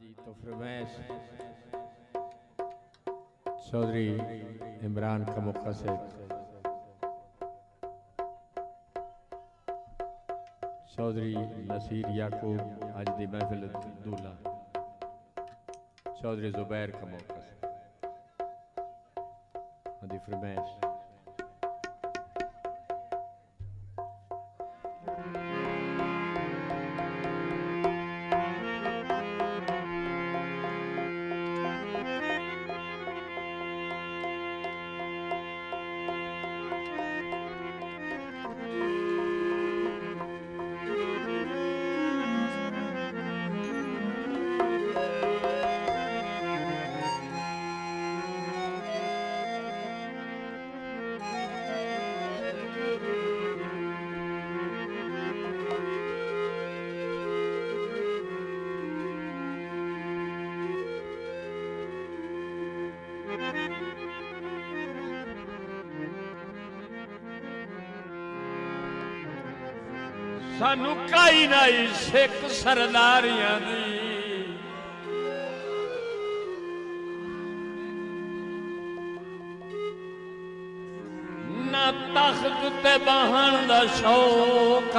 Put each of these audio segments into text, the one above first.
जी तो फरमाइश चौधरी इमरान का मुक़सिद चौधरी नसीर याकूब आज दी महफिल दूल्हा चौधरी जुबैर का मुक़सिद दी फरमाइश सानू काई नाई सिख सरदारियां दी ना तख्त ते बहन दा शौक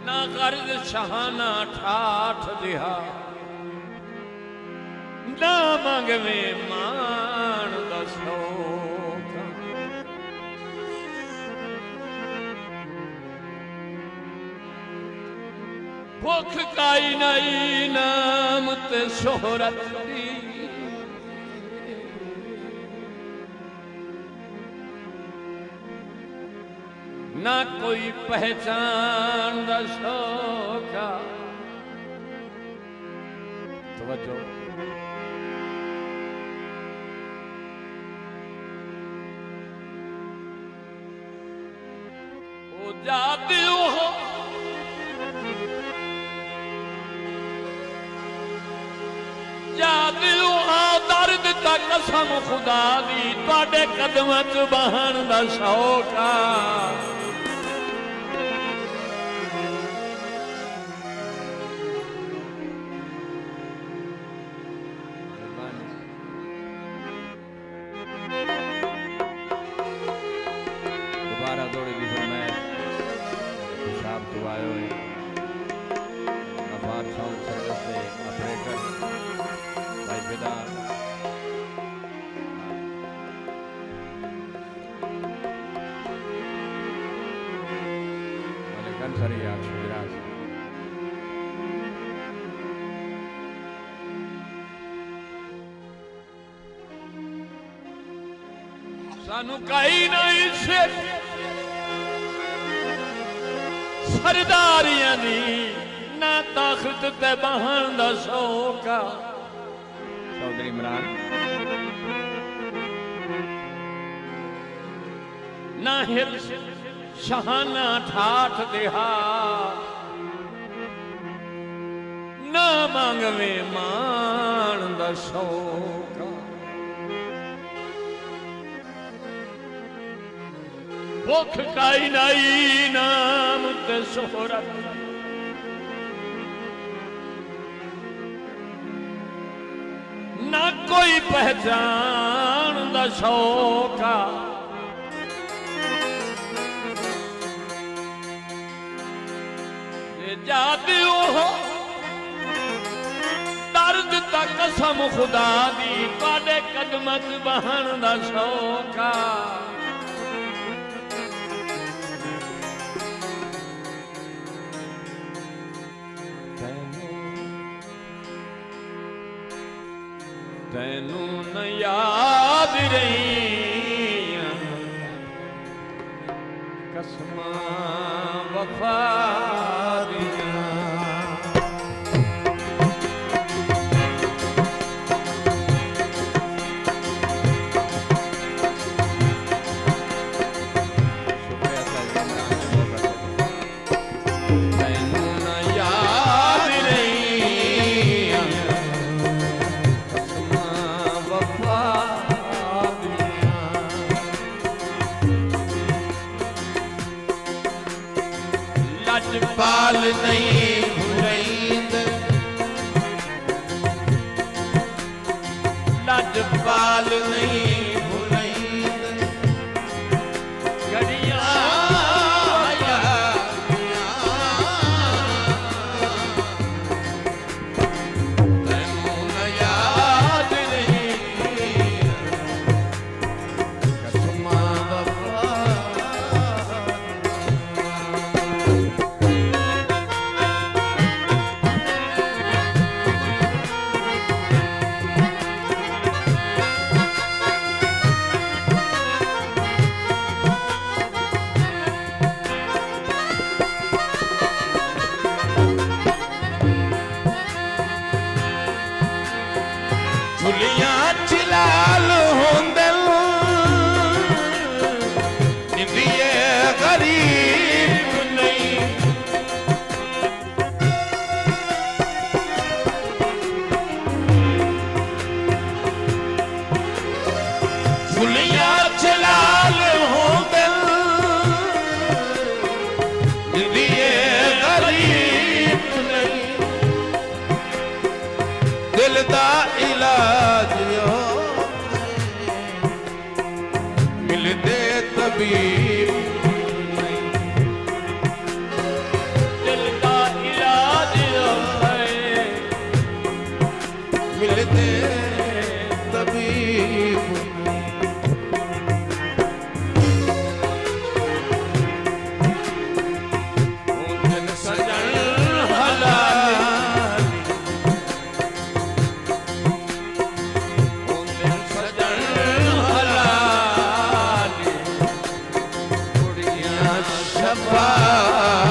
ना गर्ज शहाना ठाठ दिहा ना मंगवे मान दा शौक भुख काई नाई नाम ते शोहरत दी ना कोई पहचान दा शौक तवज्जो जा दिल हो जा दिल हो दर्द ता कसम खुदा दी तुहाडे कदमां च बहन दा शौक दोबारा दौड़े दी फरमाइश साहब तो आयो है अफार साउंड सर्विस से ऑपरेटर भाई बेदार मलिकन सरी आप शिराज सानू काई नहीं से सरदारियां दी ना तख्त ते बहन दा शौक चौधरी इमरान ना हिर शहाना ठाठ दिहा ना मंगवे मान दा शौक भुख काई नाई नाम ते शोहरत ना कोई पहचान दा शौक जा दियो हो दर्द ता कसम खुदा दी तुहाडे कदमां च बहन दा शौक तैनू न याद रही कसमां वफा दियां तैनू न याद रही कसमां वफा दियां नहीं भुलैंद लजपाल नहीं भुलैंद घड़िया तेनू न याद नहीं कसमा वफा झुलियां चिलाल होंदल निंदिए गरीब नहीं झुलियां चिलाल होंदल निंदिए गरीब नहीं दिल दा इलाज हो मिलदे तबीब दिल का इलाज है मिलदे तबीब दिन सजन हलाल दिन सजन हलाल कुड़ियां शफात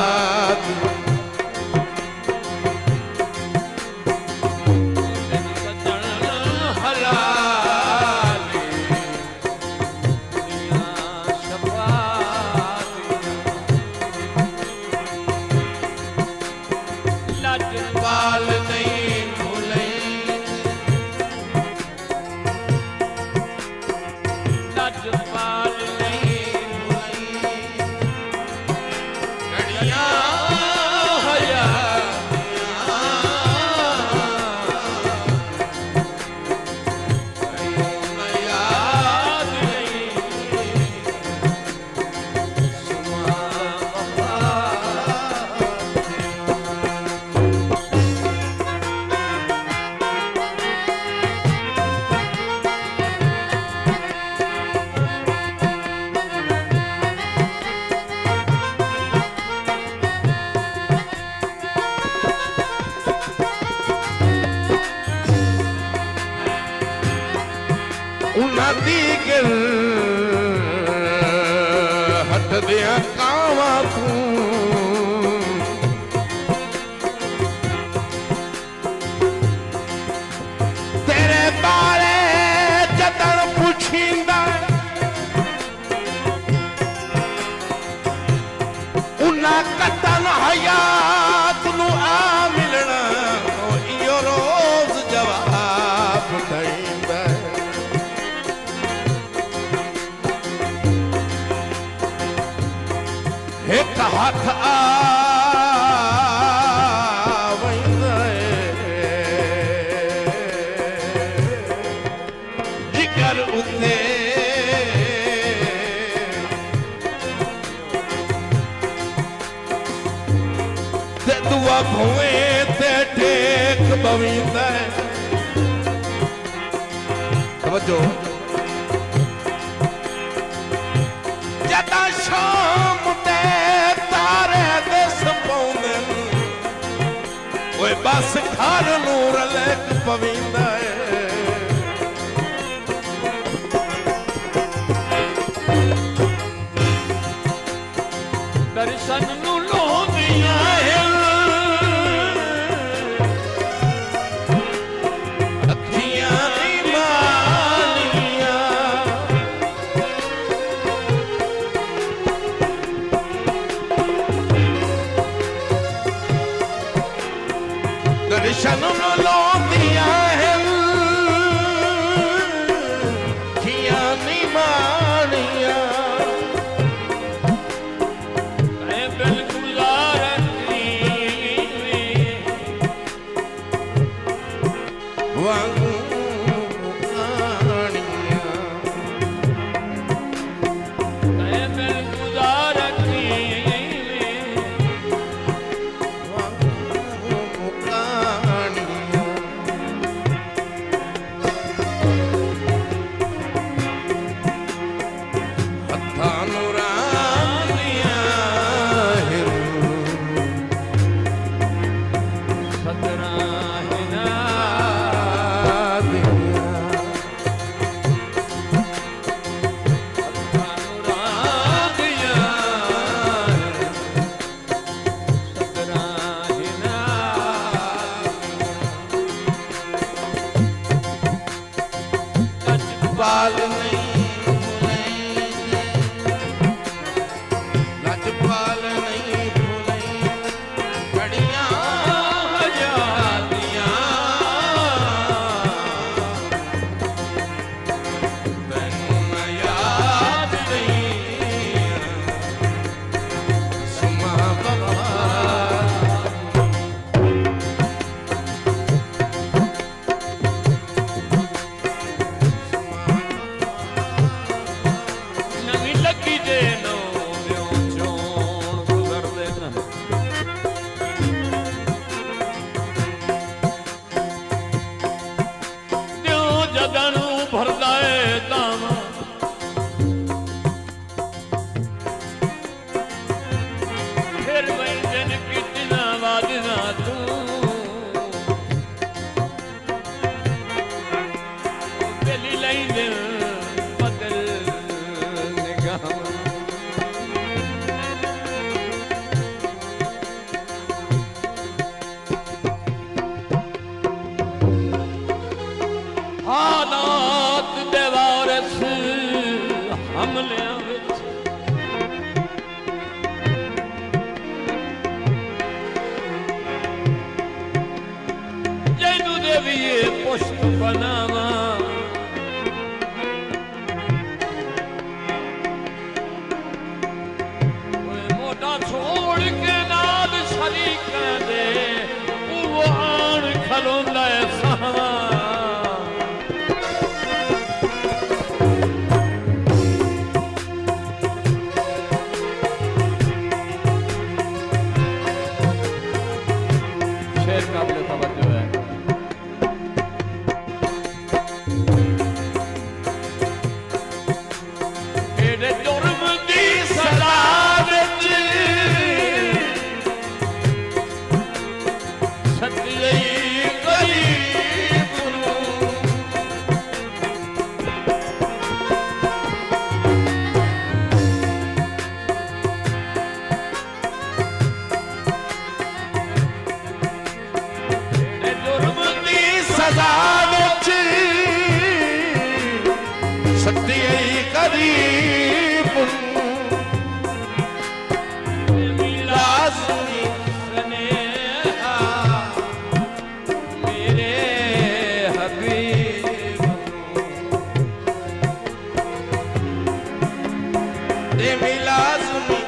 सजन हलाल दुनिया शफात बाल नहीं भूलें लजपाल नहीं घड़ियां हया याद नहीं सुमा वफा उन्हां दी गल हटदियां कावां तूं तेरे बारे जतन पुछींदा उन्हां कतन हयात नूं आ मिलना इहो रोज़ जवाब ॾींदा एक हाथ जिगर उते ते दुआ भुए ते टेक बवींदा तवज्जो जदा शाम ते तारे दिस पौंदे ओए बस घर नूर लेक पवींदा दर्शन नू लोंदियां अखियां ईमानियां दर्शन नू लोंदियां अखियां ईमानियां बिल ਹਾਲਾਤ ਦੇ ਵਾਰਿਸ ਹਮਲਿਆਂ ਵਿੱਚ ਜੈਨੂੰ ਦੇ ਵੀ ਇਹ ਪੁਸ਼ਤ ਬਣਾਵਾ ਓਏ ਮੋਢਾ ਛੋੜ ਕੇ ਨਾਲ ਸ਼ਰੀਕਾਂ ਦੇ ਉਹ ਆਣ ਖਲੋਂਦਾ ਏ ਸਾਵਾ काबिल तवज्जो है मेरे जुर्म दी सजा विच सच्ची गरीब नूं सजा विच सच्ची गरीब लाज़मी स्नेहा मेरे हबीब दे लाज़मी